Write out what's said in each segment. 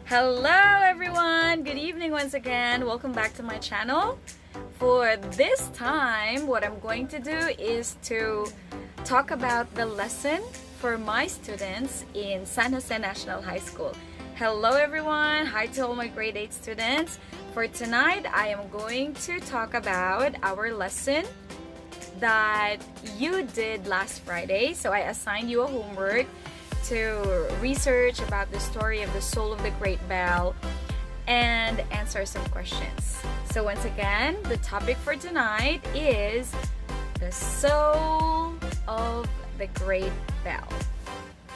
Hello everyone! Good evening once again. Welcome back to my channel. For this time, what I'm going to do is to talk about the lesson for my students in San Jose National High School. Hello everyone! Hi to all my grade 8 students. For tonight, I am going to talk about our lesson that you did last Friday. So I assigned you a homework to research about the story of the soul of the great bell and answer some questions. So once again, the topic for tonight is the soul of the great bell.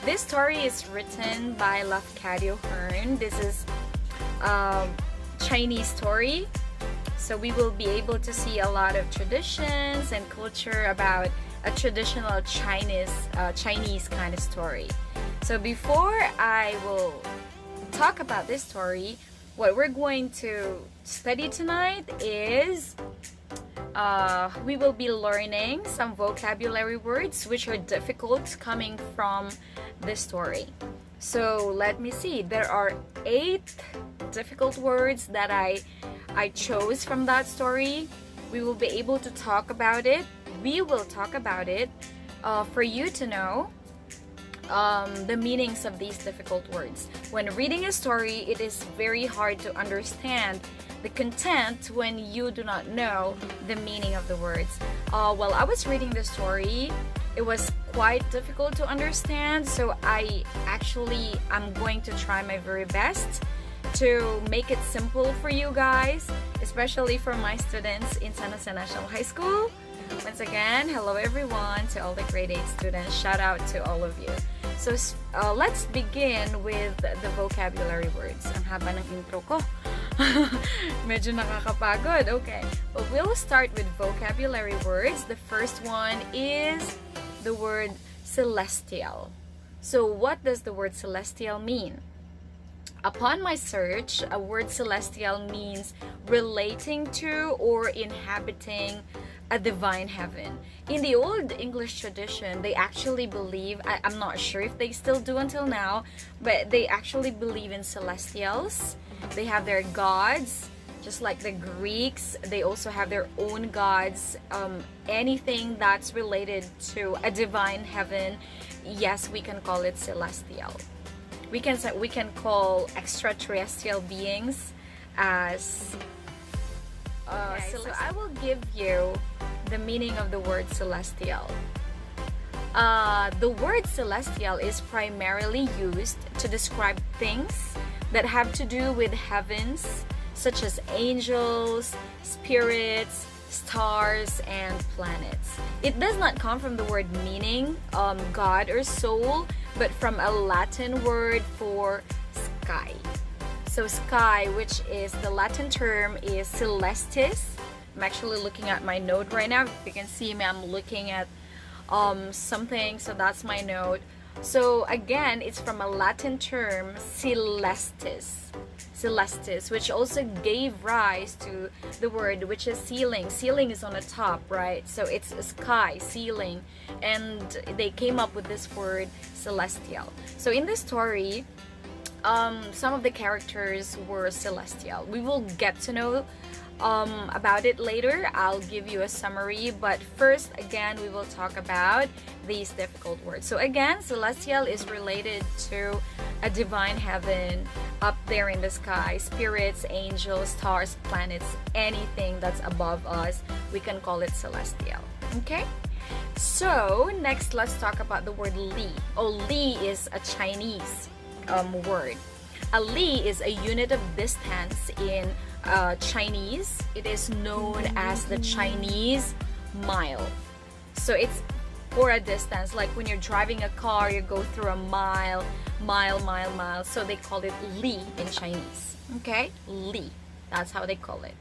This story is written by Lafcadio Hearn. This is a Chinese story. So we will be able to see a lot of traditions and culture about a traditional Chinese kind of story. So before I will talk about this story, what we're going to study tonight is we will be learning some vocabulary words which are difficult coming from this story. So let me see. There are 8 difficult words that I chose from that story. We will be able to talk about it. We will talk about it for you to know the meanings of these difficult words. When reading a story, it is very hard to understand the content when you do not know the meaning of the words. While I was reading the story, it was quite difficult to understand, so I'm going to try my very best to make it simple for you guys, especially for my students in San Jose National High School. Once again, hello everyone to all the grade 8 students. Shout out to all of you. So let's begin with the vocabulary words. Ang haba ng intro ko. Medyo nakakapagod. Okay, but we'll start with vocabulary words. The first one is the word celestial. So what does the word celestial mean? Upon my search, a word celestial means relating to or inhabiting a divine heaven. In the old English tradition, they actually believe, I'm not sure if they still do until now, but they actually believe in celestials. They have their gods, just like the Greeks. They also have their own gods. Anything that's related to a divine heaven, yes, we can call it celestial. We can call extraterrestrial beings as so I will give you the meaning of the word celestial. The word celestial is primarily used to describe things that have to do with heavens, such as angels, spirits, stars, and planets. It does not come from the word meaning, God or soul, but from a Latin word for sky. So sky, which is the Latin term, is celestis. I'm actually looking at my note right now. If you can see me, I'm looking at something, so that's my note. So again, it's from a Latin term, celestis, which also gave rise to the word which is ceiling. Ceiling is on the top, right? So it's a sky, ceiling, and they came up with this word celestial. So in this story, some of the characters were celestial. We will get to know about it later. I'll give you a summary, but first, again, we will talk about these difficult words. So again, celestial is related to a divine heaven up there in the sky. Spirits, angels, stars, planets, anything that's above us, we can call it celestial. Okay? So next, let's talk about the word li. Li is a Chinese word. A li is a unit of distance in Chinese. It is known as the Chinese mile. So it's for a distance, like when you're driving a car, you go through a mile. So they call it li in Chinese. Okay, li. That's how they call it.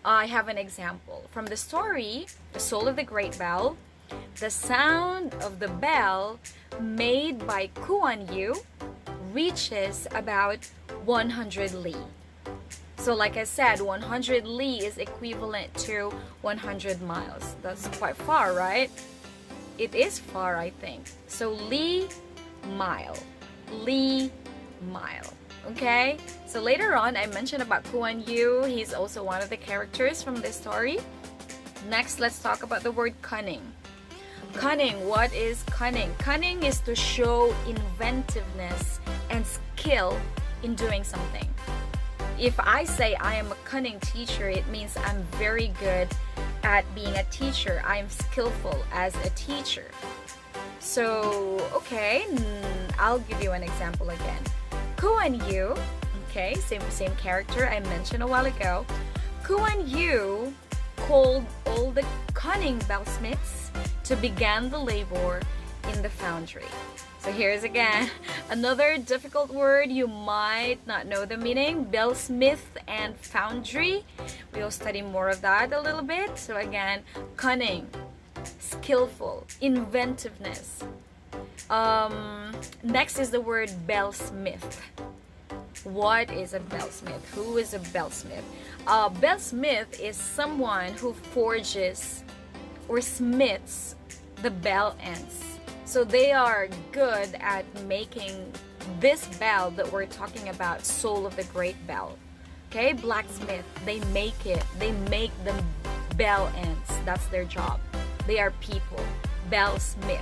I have an example from the story, The Soul of the Great Bell. The sound of the bell made by Kuan Yu reaches about 100 li. So like I said, 100 li is equivalent to 100 miles. That's quite far, right? It is far, I think. So li mile. Okay, so later on I mentioned about Kuan Yu. He's also one of the characters from this story. Next, let's talk about the word cunning. Cunning, what is cunning? Cunning is to show inventiveness and skill in doing something. If I say I am a cunning teacher, it means I'm very good at being a teacher. I am skillful as a teacher. So, okay, I'll give you an example again. Kuan Yu, okay, same character I mentioned a while ago. Kuan Yu called all the cunning bellsmiths to begin the labor in the foundry. So here's again another difficult word you might not know the meaning. Bellsmith and foundry. We'll study more of that a little bit. So again, cunning, skillful, inventiveness. Next is the word bellsmith. What is a bellsmith? Who is a bellsmith? A bellsmith is someone who forges or smiths the bell ends. So they are good at making this bell that we're talking about, soul of the great bell. Okay, blacksmith, they make it. They make the bell ends. That's their job. They are people. Bellsmith.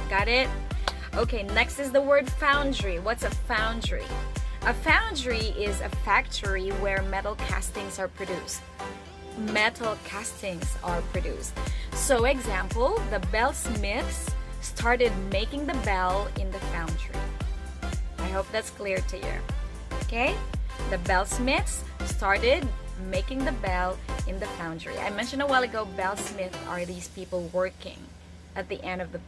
Got it? Okay, next is the word foundry. What's a foundry? A foundry is a factory where metal castings are produced. Metal castings are produced. So example, the bellsmiths started making the bell in the foundry. I hope that's clear to you. Okay? The bellsmiths started making the bell in the foundry. I mentioned a while ago, bellsmiths are these people working at the end of the,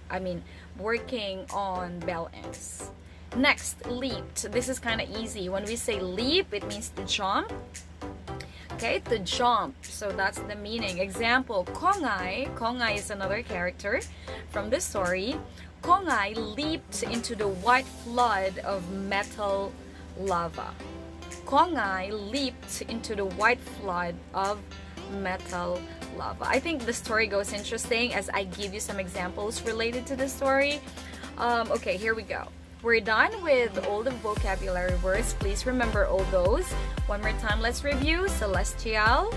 working on bell ends. Next, leaped. This is kind of easy. When we say leap, it means to jump. Okay, to jump. So that's the meaning. Example, Kongai. Kongai is another character from the story. Kongai leaped into the white flood of metal lava. Kongai leaped into the white flood of metal lava. I think the story goes interesting as I give you some examples related to the story. Okay, here we go. We're done with all the vocabulary words. Please remember all those. One more time, let's review. Celestial,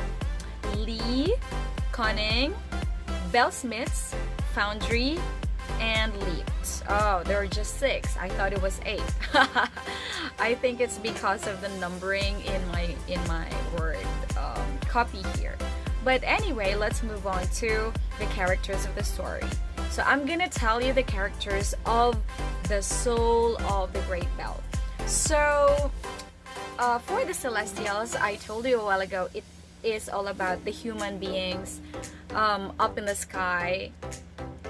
Lee, cunning, bellsmiths, foundry, and leaped. Oh, there are just 6. I thought it was 8. I think it's because of the numbering in my word copy here. But anyway, let's move on to the characters of the story. So I'm gonna tell you the characters of the soul of the great bell. So for the celestials, I told you a while ago, it is all about the human beings up in the sky,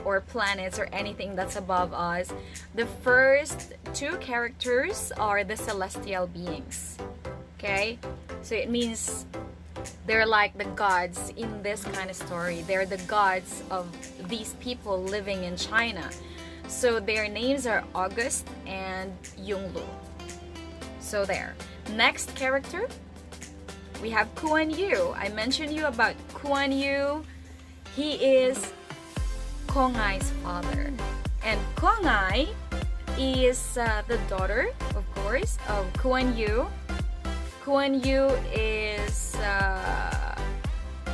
or planets, or anything that's above us. The first 2 characters are the celestial beings. Okay, so it means they're like the gods in this kind of story. They're the gods of these people living in China. So their names are August and Yonglu. So there. Next character, we have Kuan Yu. I mentioned you about Kuan Yu. He is Kongai's father. And Kongai is the daughter, of course, of Kuan Yu. Kuan Yu is,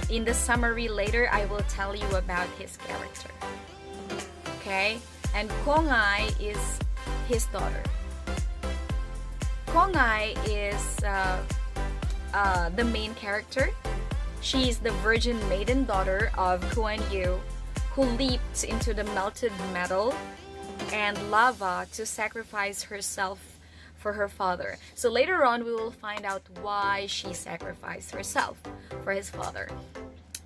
in the summary later, I will tell you about his character. Okay? And Kongai is his daughter. Kongai is the main character. She is the virgin maiden daughter of Kuan Yu, who leaped into the melted metal and lava to sacrifice herself for her father. So later on, we will find out why she sacrificed herself for his father.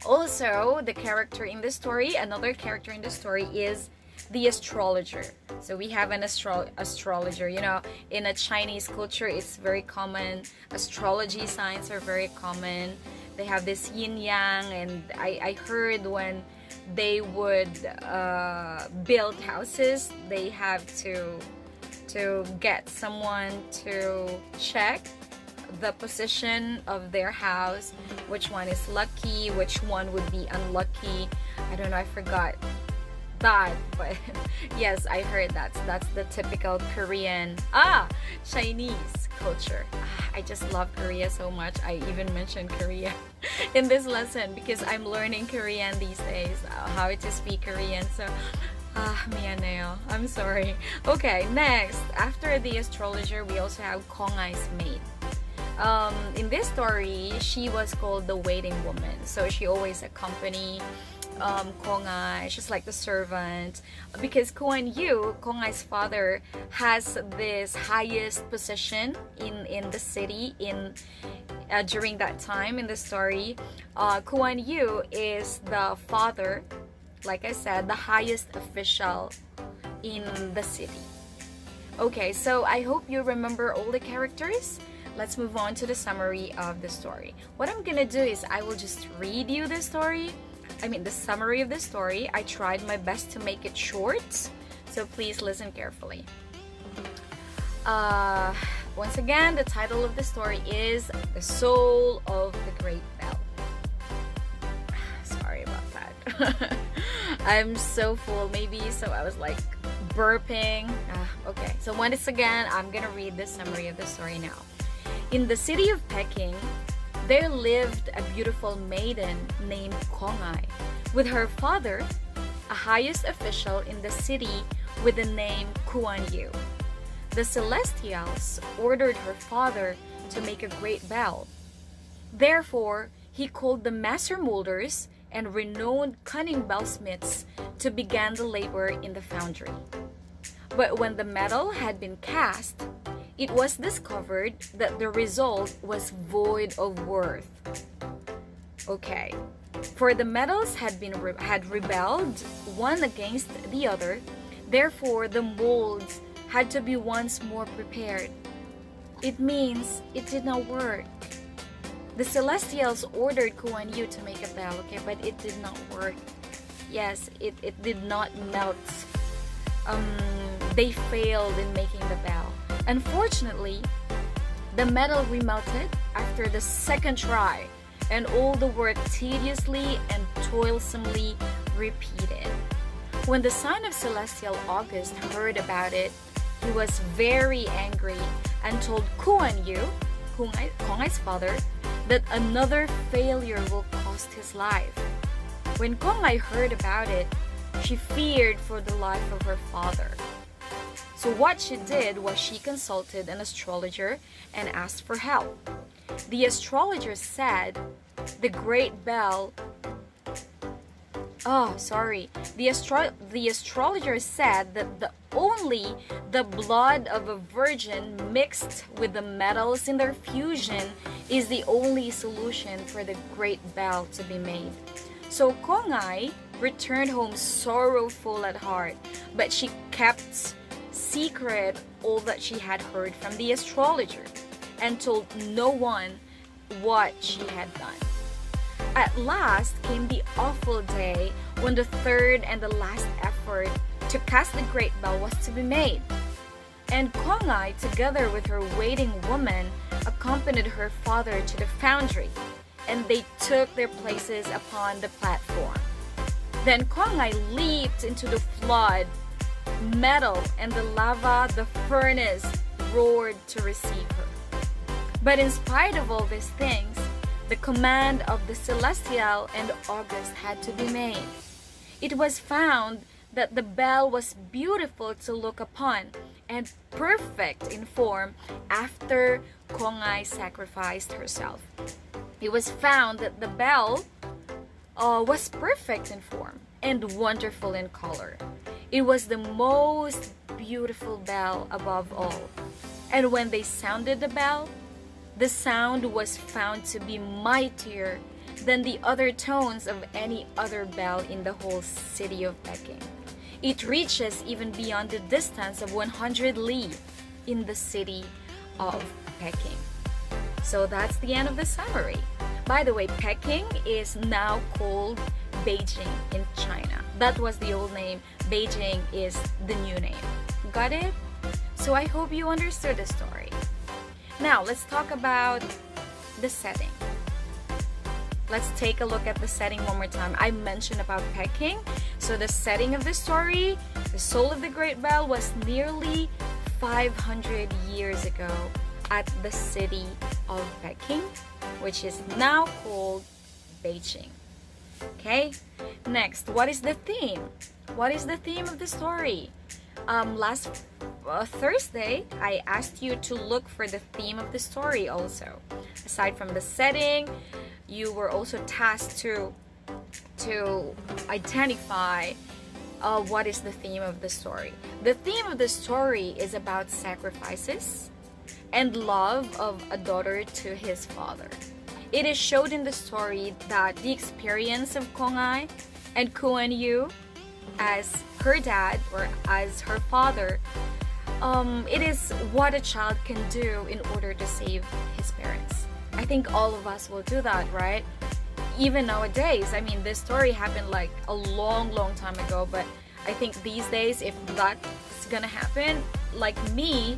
Also, the character in the story, another character in the story is the astrologer. So we have an astrologer. You know, in a Chinese culture, it's very common. Astrology signs are very common. They have this yin yang, and I heard when they would build houses, they have to get someone to check the position of their house, which one is lucky, which one would be unlucky. I don't know, I forgot that, but yes, I heard that's the typical Korean, Chinese culture. I just love Korea so much. I even mentioned Korea in this lesson because I'm learning Korean these days, how to speak Korean. So mianeo. I'm sorry. Okay, next, after the astrologer, we also have Kongai's maid. In this story, she was called the waiting woman. So she always accompanied Kongai. She's like the servant. Because Kwon Yu, Kongai's father, has this highest position in the city during that time in the story. Kwon Yu is the father, like I said, the highest official in the city. Okay, so I hope you remember all the characters. Let's move on to the summary of the story. What I'm gonna do is I will just read you the story. The summary of the story. I tried my best to make it short, so please listen carefully. Once again, the title of the story is The Soul of the Great Bell. Sorry about that. I'm so full, maybe, so I was like burping. Okay, so once again, I'm gonna read the summary of the story now. In the city of Peking, there lived a beautiful maiden named Kongai, with her father, a highest official in the city with the name Kuan Yu. The Celestials ordered her father to make a great bell. Therefore, he called the master molders and renowned cunning bellsmiths to begin the labor in the foundry. But when the metal had been cast, it was discovered that the result was void of worth. Okay, for the metals had rebelled one against the other, therefore the molds had to be once more prepared. It means it did not work. The Celestials ordered Kuan Yu to make a bell, okay, but it did not work. Yes, it did not melt. They failed in making the bell. Unfortunately, the metal remelted after the second try, and all the work tediously and toilsomely repeated. When the son of Celestial August heard about it, he was very angry and told Kuan Yu, Kongai's father, that another failure will cost his life. When Kongai heard about it, she feared for the life of her father. So what she did was she consulted an astrologer and asked for help. The astrologer said the great bell the astrologer said that only the blood of a virgin mixed with the metals in their fusion is the only solution for the great bell to be made. So Kongai returned home sorrowful at heart, but she kept secret all that she had heard from the astrologer and told no one what she had done. At last came the awful day when the third and the last effort to cast the great bell was to be made. And Kongai, together with her waiting woman, accompanied her father to the foundry, and they took their places upon the platform. Then Kongai leaped into the flood, metal, and the lava, the furnace, roared to receive her. But in spite of all these things, the command of the Celestial and August had to be made. It was found that the bell was beautiful to look upon and perfect in form after Kongai sacrificed herself. It was found that the bell was perfect in form and wonderful in color. It was the most beautiful bell above all. And when they sounded the bell, the sound was found to be mightier than the other tones of any other bell in the whole city of Peking. It reaches even beyond the distance of 100 li in the city of Peking. So that's the end of the summary. By the way, Peking is now called Beijing in China. That was the old name. Beijing is the new name. Got it? So I hope you understood the story. Now let's talk about the setting. Let's take a look at the setting one more time. I mentioned about Peking. So the setting of the story, the soul of the Great Bell, was nearly 500 years ago at the city of Peking, which is now called Beijing. Okay, next, what is the theme? What is the theme of the story? Last Thursday, I asked you to look for the theme of the story also. Aside from the setting, you were also tasked to identify what is the theme of the story. The theme of the story is about sacrifices and love of a daughter to his father. It is showed in the story that the experience of Kong-ai and Kuan Yu as her dad or as her father, it is what a child can do in order to save his parents. I think all of us will do that, right? Even nowadays, I mean, this story happened like a long time ago, but I think these days, if that's gonna happen, like me,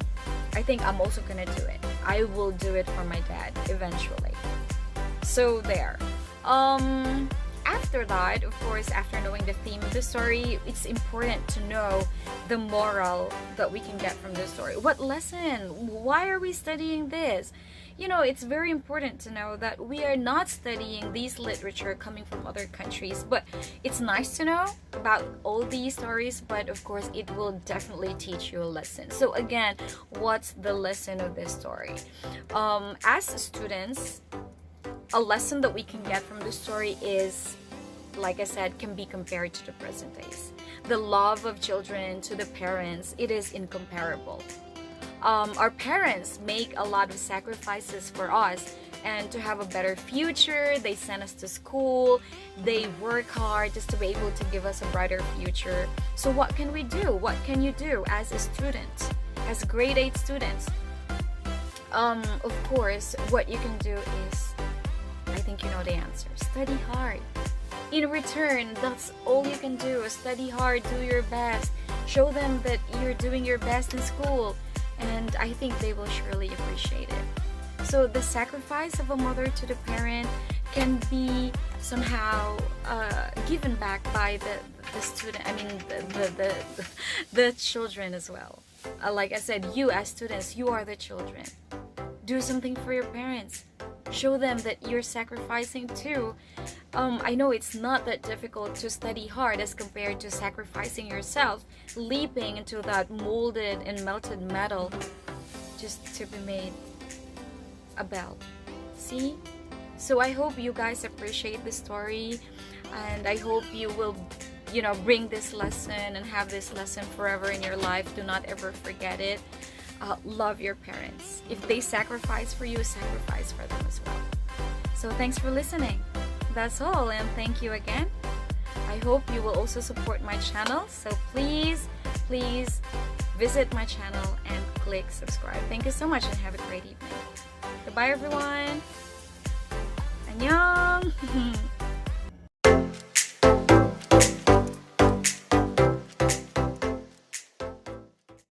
I think I'm also gonna do it. I will do it for my dad eventually. So there. After that, of course, after knowing the theme of the story, it's important to know the moral that we can get from the story. What lesson? Why are we studying this? You know, it's very important to know that we are not studying these literature coming from other countries, but it's nice to know about all these stories, but of course it will definitely teach you a lesson. So again, what's the lesson of this story? As students, a lesson that we can get from the story is, like I said, can be compared to the present days. The love of children to the parents, it is incomparable. Our parents make a lot of sacrifices for us and to have a better future. They send us to school, they work hard just to be able to give us a brighter future. So what can we do? What can you do as a student, as grade 8 students? Of course, what you can do is, I think you know the answer, study hard. In return, that's all you can do. Study hard, do your best, show them that you're doing your best in school, and I think they will surely appreciate it. So the sacrifice of a mother to the parent can be somehow given back by the student, I mean the children as well. Like I said, you as students, you are the children. Do something for your parents. Show them that you're sacrificing too. I know it's not that difficult to study hard as compared to sacrificing yourself, leaping into that molded and melted metal just to be made a bell. See? So I hope you guys appreciate the story, and I hope you will, you know, bring this lesson and have this lesson forever in your life. Do not ever forget it. Love your parents. If they sacrifice for you, sacrifice for them as well. So thanks for listening. That's all, and thank you again. I hope you will also support my channel. So please visit my channel and click subscribe. Thank you so much and have a great evening. Goodbye everyone.